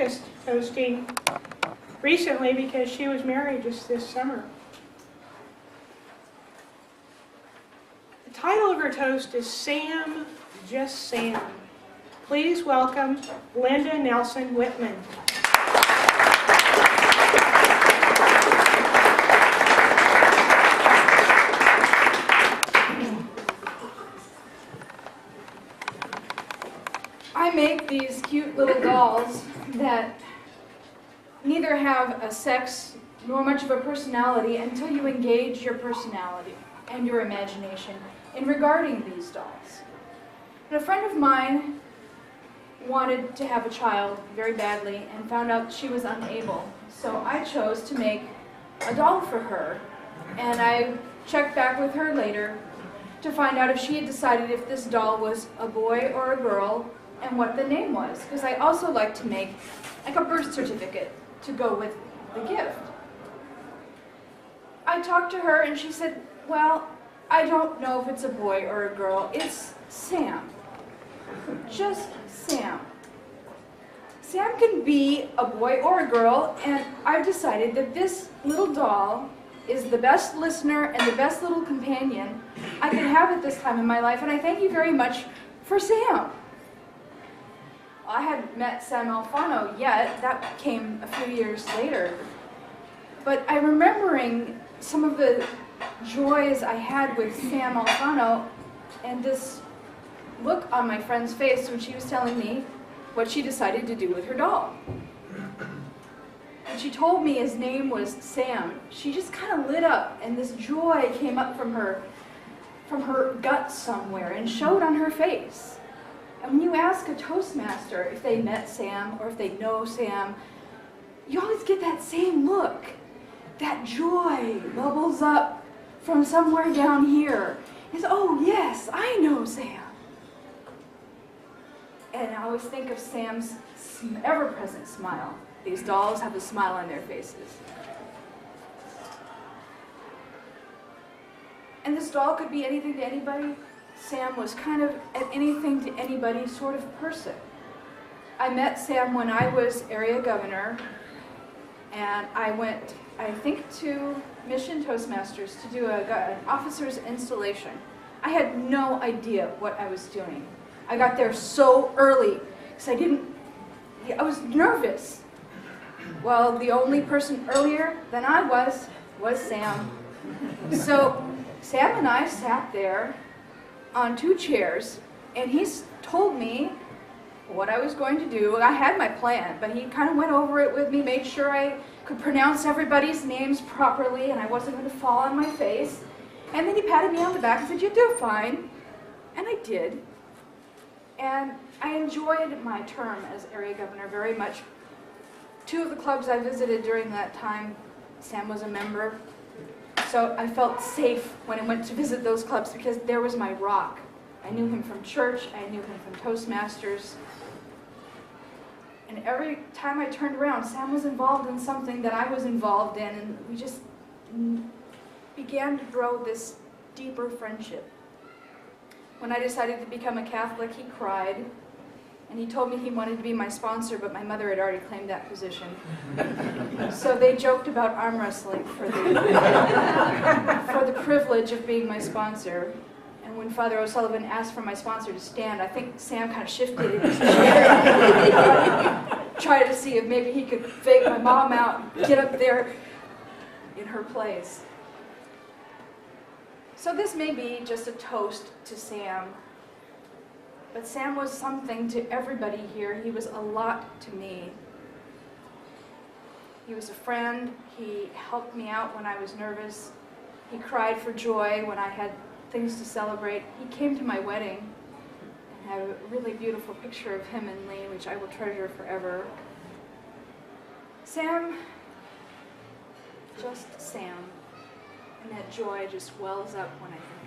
practiced toasting recently because she was married just this summer. The title of her toast is Sam, Just Sam. Please welcome Linda Nelson Whitman. I make these cute little dolls that neither have a sex nor much of a personality until you engage your personality and your imagination in regarding these dolls. And a friend of mine wanted to have a child very badly and found out she was unable. So I chose to make a doll for her, and I checked back with her later to find out if she had decided if this doll was a boy or a girl and what the name was, because I also like to make like a birth certificate to go with the gift. I talked to her and she said, well, I don't know if it's a boy or a girl, it's Sam. Just Sam. Sam can be a boy or a girl, and I've decided that this little doll is the best listener and the best little companion I can have at this time in my life, and I thank you very much for Sam. I hadn't met Sam Alfano yet. That came a few years later. But I'm remembering some of the joys I had with Sam Alfano and this look on my friend's face when she was telling me what she decided to do with her doll. When she told me his name was Sam, she just kind of lit up, and this joy came up from her gut somewhere and showed on her face. And when you ask a Toastmaster if they met Sam or if they know Sam, you always get that same look. That joy bubbles up from somewhere down here. It's, oh yes, I know Sam. And I always think of Sam's ever-present smile. These dolls have a smile on their faces. And this doll could be anything to anybody. Sam was kind of an anything to anybody sort of person. I met Sam when I was area governor, and I went, I think, to Mission Toastmasters to do an officer's installation. I had no idea what I was doing. I got there so early because I was nervous. Well, the only person earlier than I was Sam. So Sam and I sat there on 2 chairs, and he told me what I was going to do. I had my plan, but he kind of went over it with me, made sure I could pronounce everybody's names properly and I wasn't going to fall on my face. And then he patted me on the back and said, "You do fine." And I did. And I enjoyed my term as area governor very much. 2 of the clubs I visited during that time, Sam was a member. So I felt safe when I went to visit those clubs because there was my rock. I knew him from church, I knew him from Toastmasters. And every time I turned around, Sam was involved in something that I was involved in, and we just began to grow this deeper friendship. When I decided to become a Catholic, he cried, and he told me he wanted to be my sponsor, but my mother had already claimed that position. So they joked about arm wrestling for the privilege of being my sponsor. And when Father O'Sullivan asked for my sponsor to stand, I think Sam kind of shifted in his chair, tried to see if maybe he could fake my mom out and get up there in her place. So this may be just a toast to Sam, but Sam was something to everybody here. He was a lot to me. He was a friend. He helped me out when I was nervous. He cried for joy when I had things to celebrate. He came to my wedding and had a really beautiful picture of him and Lee, which I will treasure forever. Sam, just Sam. And that joy just wells up when I think